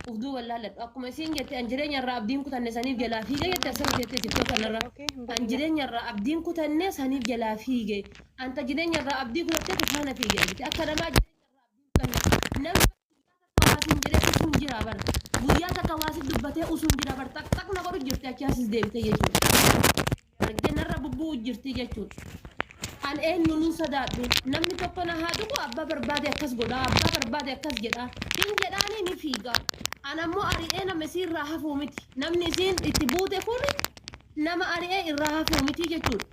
ufduu wallaalladhu akkuma isiin jette an jireenya irraa abdiin kutanne saniif jalaa fiige jette asirra jettee jirtu kanarra an jireenya irraa abdiin kutanne saniif jalaa fiige anta jireenya irraa abdii kutatte kufaana fiige akka namaa jireenya irraa abdii kutanne namni hawaasin jedhee usuun jira bar guyyaa takka hawaasin dubbatee usuun jira bar takna godhu jirti achi asis deebite jechuudha arginarra bubbuu jirti jechuudha an eenyuun sadaadhu namni tokko na haadhu ko abbaa barbaade akkas godha abbaa barbaade akkas jedha hin jedhaanii ni fiiga an ammoo ari'ee nama isiirraa hafuu miti namni isiin itti buute kun nama ari'ee irraa hafuu miti jechuudha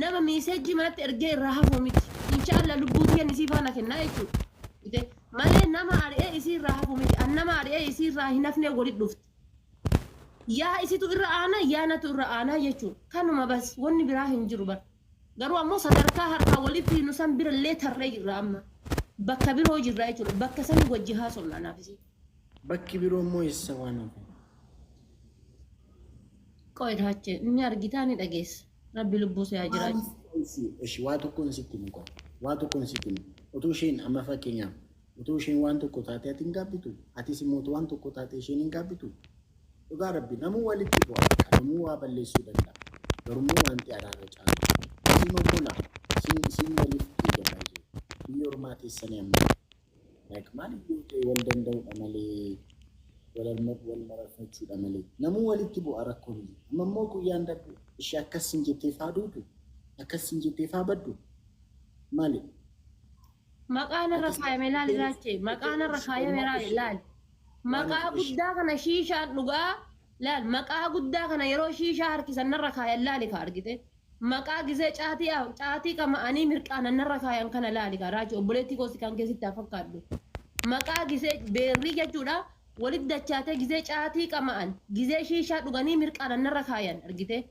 nama miiseejjii manatti ergee irraa hafuu miti inshaallah lubbuu kiyyan isii faana kennaa jechuudha malee nama ari'ee isiirraa hafuu miti an nama ari'ee isiirraa hin hafne walitti dhufti yaa isitu irra aanaa yaa natu irra aanaa jechuudha kanuma bas wanni biraa hin jiru bar garuu ammoo sadarkaa harkaa walitti nu san birallee tarree jirra amma bakka biroo jirra jechuudha bakka sani wajji haasofna naafisi bakki biroo immoo eessa waan hafe qoyidhaache inni argitaa ni dhageessa rabbi lubbuu isaa jiraachu ishi waa tokkoon sitti muka waa tokkoon sitti muka utuu isheen amma fakkeenyaaf utuu isheen waan tokko taate ati hin gaabbitu atis immoo waan tokko taate isheen hin gaabbitu dhugaa rabbi namuu walitti bu'a namuu waa balleessuu danda'a garuu wanti araara caalu Simola, Simoli, your mat is Sanam. Like money, well done down Amali, well not well Marafu Amali. Namualikibu Arakuni, Mamoku Yanda, Shakasinjete Fadutu, a Kasinjete Fabadu. Mali. Makana Rafai Melali Rache, Makana Rafai Melali Lal. Maka Budakana Shisha Nuga, Lal, Maka Budakana Yeroshisha Harkisan Naraka Lali Kargite. Maqaa gisee caatii qama'anii mirqaanan narra kaayan kana laali garaachi obboleetti koosi kan keessatti afakkaadhu maqaa gisee beerrii jechuudha walitti dachaatee gisee caatii qama'an gisee shiishaa dhuganii mirqaanan narra kaayan argite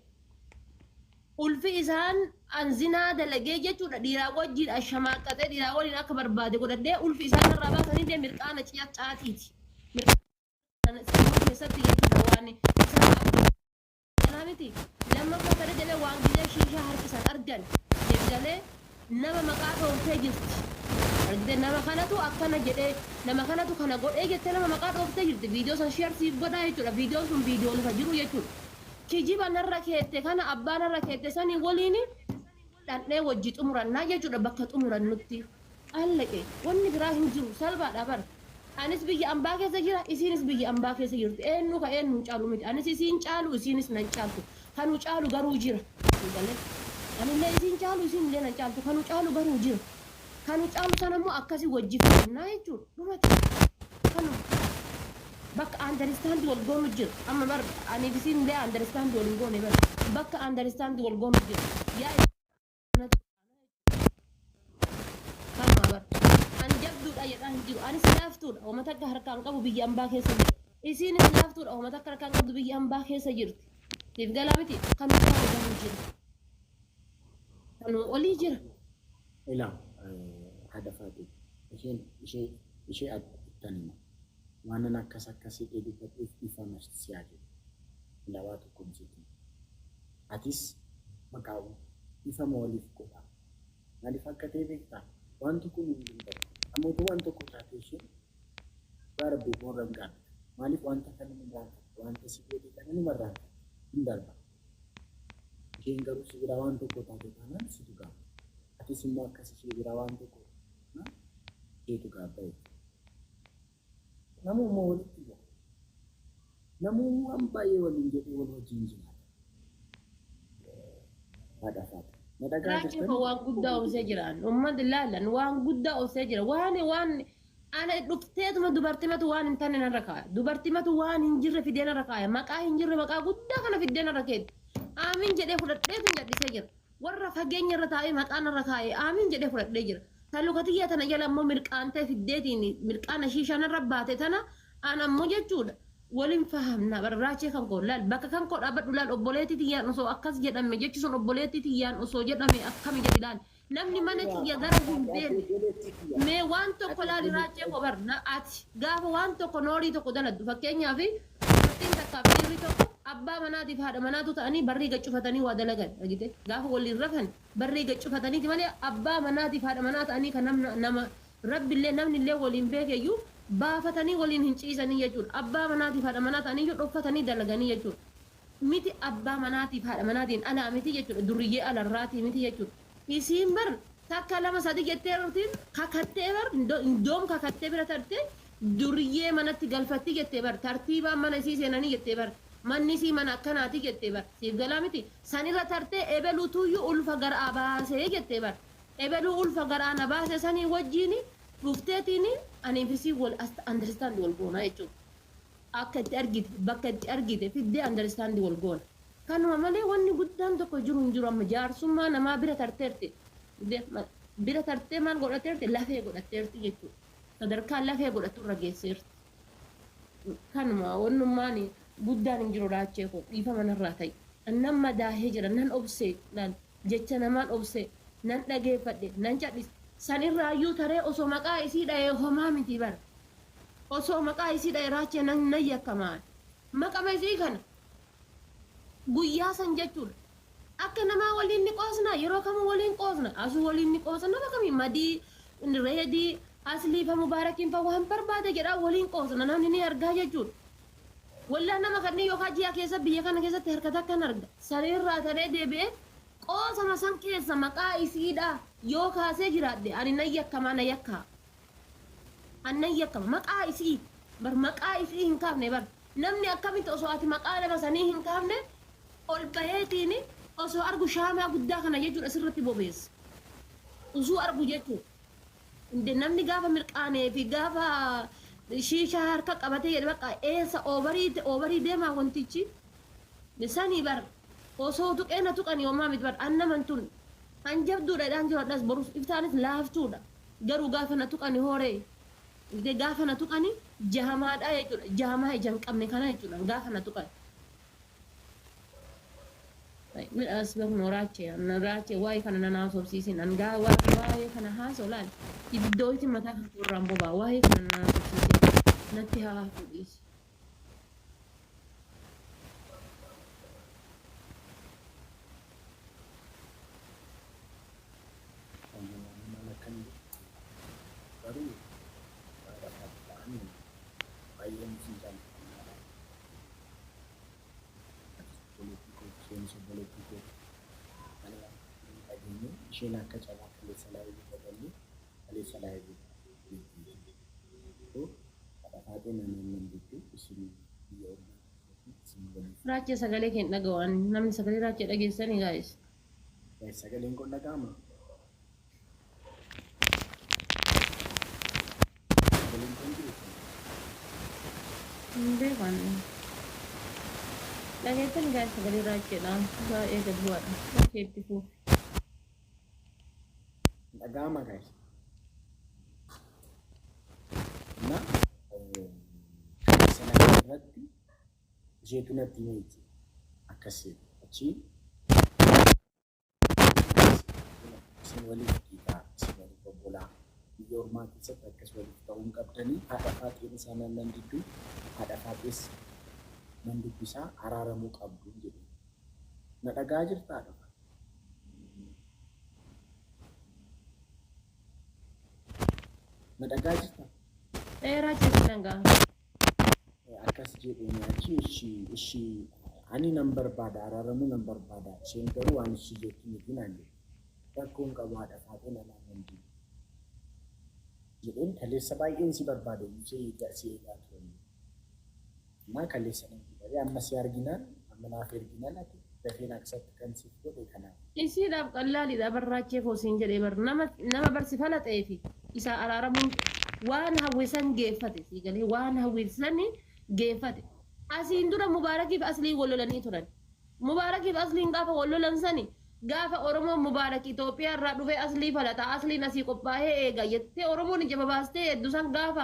ulfi isaan anzinaa dalagee jechuudha dhiiraa wajjiin ashamaaqatee dhiiraa waliin akka barbaade godhadhee ulfi isaan irraa baasanii dee mirqaana caatiiti mirqaana keessatti jechuudha waan miti lama fakkaate jedhee waan gisee shiishaa harkisan argan jedhalee nama maqaa dhooftee jirti argite nama kanatu akkana jedhee nama kanatu kana godhee jettee nama maqaa dhooftee jirti viidiyoo san sheersiif godhaa jechuudha viidiyoon sun viidiyoo lafa jiru jechuudha kijiba narra keette kana abbaa narra keette sanii waliin dhandhee wajji xumurannaa jechuudha bakka xumurannutti allaqe wanni biraa hin jiru salphaadha bara anis biyya ambaa keessa jira isiinis biyya ambaa keessa jirti eenyu ka eenyu caalu miti anis isiin caalu isiinis nan caaltu kanu caalu garuu jira anillee isiin caalu isiinillee nan caaltu kanu caalu garuu jira kanu caalu sanammoo akkasi wajji fannaa jechuudha dhumati kanu bakka understand wal goonu jira amma bar ani isiinillee understand wal goone bar bakka understand wal goonu jira yaa Anis laaftuudha oma takka harkaan qabu biyya ambaa keessa jirti isiinis laaftuudha oma takka harkaan qabdu biyya ambaa keessa jirti siif galaa miti kan garuu jira kanu olii jira ilaa hadafaati ishee attanima waan akkasii dheedubbateef ifa marsiyaa jiru ilawaa tokkoon sitti atis maqaa ifa mooliif godha maaliif akka ta'e beektaa wanti kun hin danda'u Amotu wanto kotaation, Barabu Morangan, Malif wanta kan wanta security kan ini marah, hindar. Jenggaru sigirawan to kota kanan situga. Ati semua kasih sigirawan to ko, na? Itu kapai. Namu mau itu. Namu ampai walin jadi walin jinjin. Ada fat. Rachi ko waan guddaa obsee jiran ummad laalan waan guddaa obsee jira waan ana dhufteetuma dubartimatu waan hin tanne narra kaaya dubartimatu waan hin jirre fidee narra kaaya maqaa hin jirre maqaa guddaa kana fidee narra keetti aamin jedhee fudhadheetu jedhisee jira warra fageenya irra taa'ee maqaa narra kaayee aamin jedhee fudhadhee jira talukatiyyaa tana jala ammoo mirqaantee fiddeetiin mirqaana shiishaa narra baate tana ana ammoo jechuudha Walin fahamna barraachee kan koo laal bakka kan koo dhaabadhu laal obboleetti tiyyaan osoo akkas jedhame jechi sun obboleetti tiyyaan osoo jedhame akkami jedhi laal namni mana tiyya gara hin beekne mee waan tokko laal raachee koo barna ati gaafa waan tokko noorii tokko daladdu fakkeenyaaf fakkeen takka fiirri tokko abbaa manaatiif haadha manaatu ta'anii barrii gaccufatanii waa dalagan argite gaafa waliin rafan barrii gaccufatanii malee abbaa manaatiif haadha manaa ta'anii kan nama rabbillee namnillee waliin beekeyyuu baafatanii waliin hin ciisanii jechuudha. Abbaa manaatiif haadha manaa ta'anii yoo dhoffatanii dalaganii jechuudha. Miti abbaa manaatiif haadha manaatiin alaa miti jechuudha. Duriyyee alarraatii miti jechuudha. Isiin bar takka lama sadii jettee rutiin kakattee bar doom kakattee bira tartee duriyyee manatti galfatti jettee bar tartiibaan mana isii seenanii jettee bar manni isii mana akkanaati jettee bar siif galaa miti sanirra tartee ebeluutuyyuu ulfa garaa baasee jettee bar ebeluu ulfa garaa na baase sanii wajjiin dhufteetiin aniifisii wal understand wal goona jechuudha. Akka itti argite bakka itti argite fiddee understand wal goona. Kanuma malee wanni guddaan tokko jiru hin jiru amma jaarsummaa namaa bira tarteerti. Bira tartee maal godhateerti lafee godhateerti jechuudha. Sadarkaa lafee godhatu irra geesseerti. Kanuma wannummaan guddaan hin jiru laachee koo dhiifa manarraa ta'e. Nan madaahee jira nan obsee jecha namaan obsee nan dhageeffadhe nan cadhise. Sanirraayyuu taree osoo maqaa isii dha'ee homaa miti bara. Osoo maqaa isii dha'ee raachee nan yakkamaan. Maqama isii kana guyyaa san jechuudha. Akka namaa waliin ni qoosna yeroo kamuu waliin qoosna asuu waliin ni qoosna nama kamii madii reedii aslii fa mubaarakiin fa waan barbaade jedhaa waliin qoosna namni ni argaa jechuudha. Wallaan nama kanneen yookaan ji'a keessa biyya kana keessatti harkata akkan arga. Sariirraa taree deebi'ee qoosama san keessa maqaa isiidhaa yoo kaasee jiraadde ani nan yakkamaa na yakkaa. Ani nan yakkama maqaa isii bar maqaa isii hin kaafne bar namni akkamitti osoo ati maqaa nama sanii hin kaafne ol baheetiin osoo argu shaamaa guddaa kana jechuudha sirriitti bobeessa. Osoo argu jechuudha. Inde namni gaafa mirqaanee fi gaafa shiishaa harka qabatee jedhe bakka eessa oobarii deemaa wantichi sanii bar osoo tuqeena tuqanii homaa miti bar annaman tun hanjabduudha dhaan jiru addas borus iftaanis laaftuudha garuu gaafa na tuqanii hooree gaafa na tuqanii jahamaadha jechuudha jahamaa ijaan qabne kana jechuudha gaafa na tuqan. Midhaas beeknu raachee waa'ee kana nan haasofsiisin angaa waa'ee kana haasolaan iddoo itti mataa kan turraan bobaa waa'ee kana nan haasofsiisin natti haa fuudhiisi. isheen akka cabaa kaleessa laayivii godhallee kaleessa laayivii biyyoo kadhafaatee namoonni bidduu isin biyya ormaa raachee sagalee keen dhaga'an namni sagalee raachee dhageessanii gaa'is. Sagaleen kun dhaga'ama. Sagaleen kun jiru. Hin beekan. Dhageessanii gaa'is sagalee raacheedhaan baay'ee gad bu'aadha. Bakkee itti fuuf. Dhaga'ama guys. Na sana irratti isheetu natti himti akkasii achi isin waliif dhiigaa isin waliif obbolaa biyya ormaa keessatti akkas waliif ta'uun qabdanii haadha faaxeen isaa nan didduu haadha faaxees nan dubbisaa araaramuu qabdu jedhu na dhagaa jirtaadha. Nadagaa jirta? Raachee dangaa. Akkas jedhanii achi ishii ani nan barbaada araaramuu nan barbaada isheen garuu waan ishii jettu miti naan jedhu rakkoon qabu haadha faaxee namaan nan jiru jedheen kaleessa baay'een si barbaada ishee si eegaa turan naa kaleessa nan jedhee amma si arginaan amma naaf erginaan ati dafeen aksatti kan siif godhe kanaaf. Isiidhaaf qallaaliidha barraachee foosiin jedhee bar nama barsifala ta'eefi isa araaramuun waan hawwisan geeffate siigalee waan hawwisan geeffate. Asiin dura mubaarakiif aslii wallolanii turan. Mubaarakiif asliin gaafa wallolan sani gaafa Oromoon Mubaarak Itoophiyaa irraa dhufee aslii falata asliin asii qophaa'ee eega jettee Oromoon ija babaastee hedduusan gaafa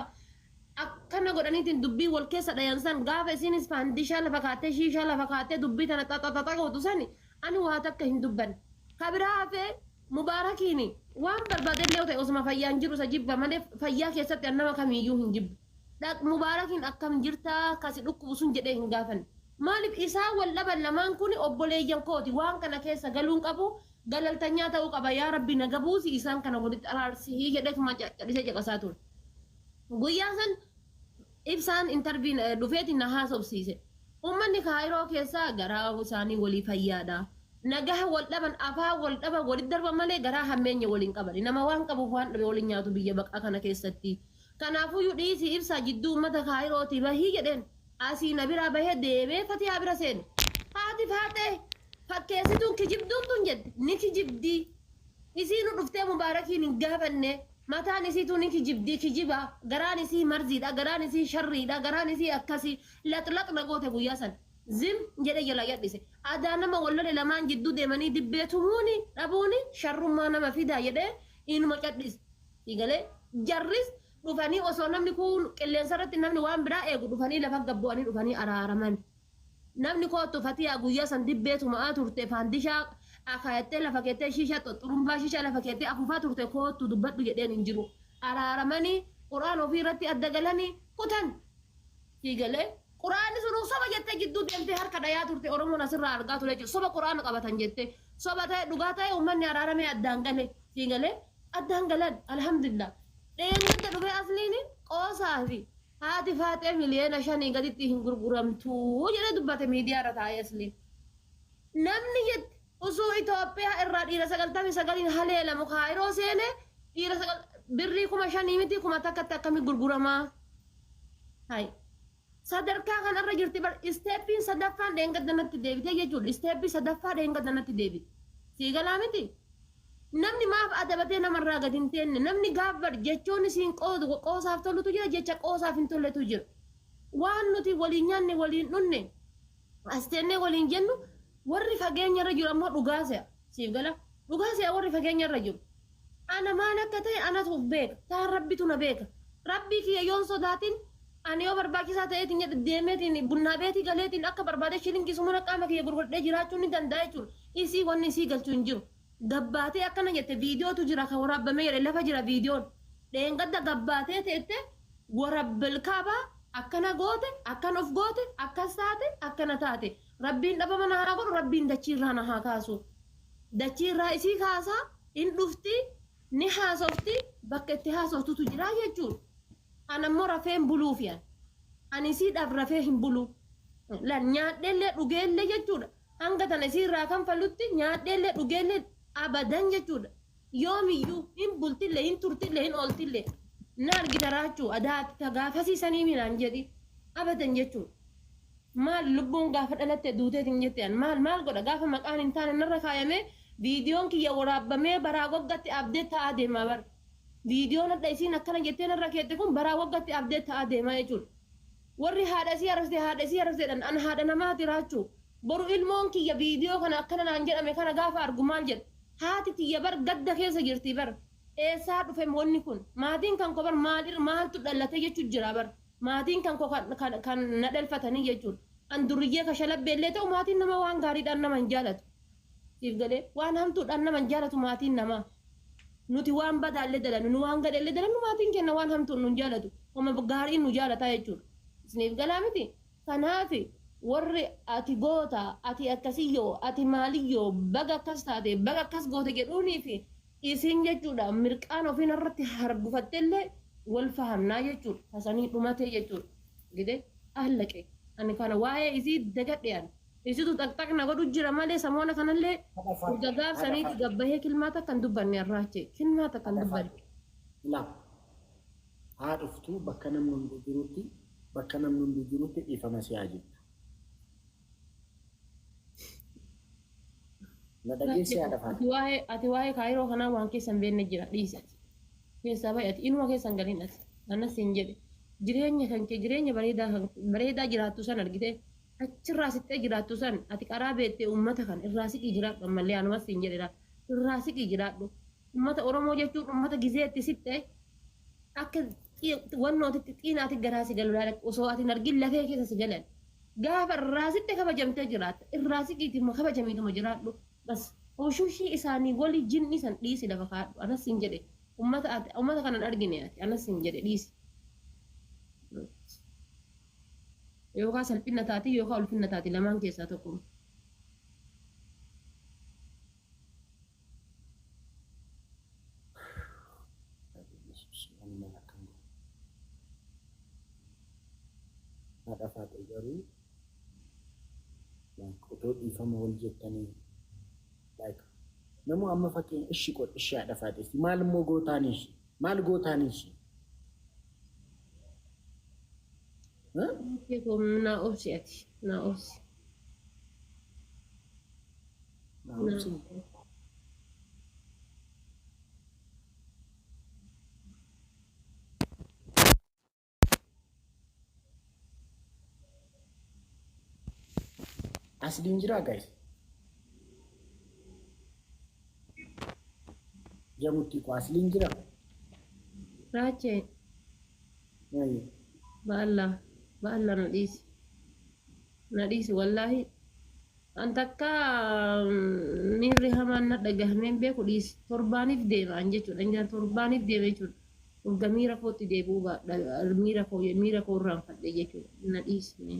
akkana godhaniitiin dubbii wal keessa dhayansan gaafa isiinis faandishaa lafa kaattee shiishaa lafa kaattee dubbii tana xaxaxaxa gootu sani ani waa takka hin dubban. Kabiraa hafee Mubaarakiin waan barbaadillee ta'e osuma fayyaan jiru isa jibba malee fayyaa keessatti nama kamiyyuu hin jibbu. Mubaarakiin akkam jirtaa kasi dhukkubu sun jedhee hin gaafanne. Maaliif isaa wal dhaban lamaan kun obboleeyyan kooti waan kana keessa galuun qabu galaltanyaa ta'uu qaba yaa rabbi naga buusi isaan kana walitti araarsii jedheetuma cadhisee caqasaa ture. Guyyaa san ibsaan interviin dhufeetiin na haasofsiise. Uummanni kaayiroo keessaa garaa isaanii walii fayyaadha. Nagaha wal dhaban afaan wal dhaban walitti darban malee garaa hammeenya waliin qaban. Nama waan qabuuf waan dhabe waliin nyaatu biyya baqaa kana keessatti. Kanaafuu dhiisii ibsaa jidduu uummata kaayirooti bahii jedheen asii na bira bahee deemee fatiyaa bira seene. Haati faatee fakkeessituun kijibduun tun jette ni kijibdii. Isiin dhuftee mubaarakiin hin gaafanne. Mataan isiitu ni kijibdii kijiba garaan isii marziidha garaan isii sharriidha garaan isii akkasii laxlaxna goote guyyaa san zim jedhe jala yadhise aadaa nama wallole lamaan jidduu deemanii dibbeetumuuni dhabuuni sharrummaa nama fidaa jedhee inuma cadhise igalee jarris dhufanii osoo namni kun qilleensa irratti namni waan biraa eegu dhufanii lafa gabbu'anii dhufanii araaraman namni kootu fatiyaa guyyaa san dibbeetumaa turte faandishaa akayattee lafa keettee shisha xurumbaa shisha lafa keettee afufaa turte kootu dubbadhu jedheen hin jiru araaramanii quraan ofii irratti adda galanii kutan fiigalee quraanni sun soba jettee jidduu deemtee harka dhayaa turte oromoon asirraa argaa ture jechuudha soba quraana qabatan jettee soba ta'e dhugaa ta'e uummanni araaramee addaan gale fiigalee addaan galan alhamdulillah dheenyatti dhufee asliini qoosaa fi haati faatee miliyoona 5 gaditti hin gurguramtuu jedhee dubbate miidiyaa irra taa'ee asliin namni jette Usu Itoophiyaa irraa dhiira 99 haleelamu kaayiroo seene dhiira birrii 5,000 miti 1,000 akkami gurguramaa. Hai. Sadarkaa kanarra jirti bar isteeppiin sadaffaan dheengaddanatti deebitee jechuudha. Isteeppii sadaffaa dheengaddanatti deebite. Siigalaa miti. Namni maaf adabatee namarraa gadi hin teenne namni gaafbar jechoon isiin qoosaaf tolutu jira jecha qoosaaf hin tolletu jira. Waan nuti waliin nyaanne waliin dhunne as teennee waliin jennu warri fageenya irra jiru ammoo dhugaasea siif gala dhugaasea warri fageenya irra jiru ana maal akka ta'e anatu beeka taan rabbitu na beeka rabbii kiyya yoon sodaatin ani yoo barbaachisaa ta'eetiin jedhe deemeetiin bunnaa beetii galeetiin akka barbaade shilinkii sumuna qaama kiyya gurguradhee jiraachuu ni danda'a jechuudha isii wanni isii galchuu hin jiru gabbaatee akkana jette viidiyootu jira kan waraabamee jedhe lafa jira viidiyoon dheengadda gabbaatee teette warabbil kaabaa akkana goote akkan of goote akkas taate akkana taate Rabbiin dhaba mana haa godhu Rabbiin dachiirraa na haa kaasu dachiirraa isii kaasaa in dhufti ni haasofti bakka itti haasoftutu jira jechuudha anammoo rafeen buluufiyan ani isiidhaaf rafee hin buluu lan nyaadheellee dhugeellee jechuudha hanga tana isiirraa kan fallutti nyaadheellee dhugeellee abadan jechuudha yoomiyyuu hin bultillee hin turtillee hin ooltillee na argita raachuu adaatti tagaafasiisanii minaan jedhi abadan jechuudha. Maal lubbuun gaafa dhalatte duuteetiin jetteen maal godha gaafa maqaan hin taane narra kaayamee viidiyoon kiyya waraabamee baraa waggatti abdee ta'aa deemaa bar viidiyoon adda isiin akkana jettee narra keette kun baraa waggatti abdee ta'aa deemaa jechuudha warri haadha isii arrasiteedhaan an haadha namaati raachuu boru ilmoon kiyya viidiyoo kana akkana naan jedhame kana gaafa argu maal jedha haati tiyya bar gadda keessa jirti bar eessaa dhufe wanni kun maatiin kan ko bar maaltu dhalate jechuudha jira bar maatiin kan ko kan na dhalfatanii jechuudha an duriyyee ka shalabbeellee ta'u maatiin nama waan gaariidhaan nama hin jaalatu siif galee waan hamtuudhaan nama hin jaalatu maatiin nama nuti waan badaallee dalannu nu waan gadheellee dalannu maatiin kenna waan hamtuun nu hin jaalatu oma gaariin nu jaalataa jechuudha isiniif galaa miti kanaafi warri ati goota ati akkasiyyoo ati maaliyyoo baga akkas taate baga akkas goote jedhuunii fi isiin jechuudha mirqaan ofiin irratti harbufatteellee wal fahamnaa jechuudha hasanii dhumatee jechuudha gide ahlaqe ani kana waa'ee isii dagadhean isitu taqtaqna godhu jira malee samoona kanallee gagaaf saniiti gabbahee kilmaata kan dubbanne arraache kilmaata kan dubbanne la haa dhuftu bakka namni hundi jirutti dhiifama si'aa jirtu na dhageessee haadha faati ati waa'ee kaayiroo kanaa waan keessan beenne jira dhiise keessaa baay'ati inuma keessan galiin ati annas hin jedhe jireenya kan kee jireenya bareedaa jiraattu san argite achirraa sittee jiraattu san ati qaraa beettee uummata kan irraa siqii jiraadhu ammallee anumas hin jedhedha irraa siqii jiraadhu uummata oromoo jechuun uummata gizeetti sittee akka wannootitti xiinaati garaa si galu osoo ati argin lafee keessa si galan gaafa irraa sittee kabajamtee jiraatta irraa siqiitiin kabajamiituma jiraadhu bas hoshushii isaanii walii jinni san dhiisi lafa kaadhu anas hin jedhe uummata kanan argine ati anas hin jedhe dhiisi. Yookaan salphina taati yookaan ulfinna taati lamaan keessaa tokko. haadha faate garuu otoo dhiifama wal jettanii namoo amma fakkeenya ishi qod ishi haadha faateesti maal immoo gootaaniish maal gootaaniish na obsi ati na obsi asliin jira guys jamutti ko asliin jira rache balla nadisi wallahi antakka mirri hamaan na dhagahameen beeku dhiis torbaaniif deema an jechuudha injaan torbaaniif deema jechuudha urga miira kootti deebuu miira koo irraan fadhe jechuudha na dhiisne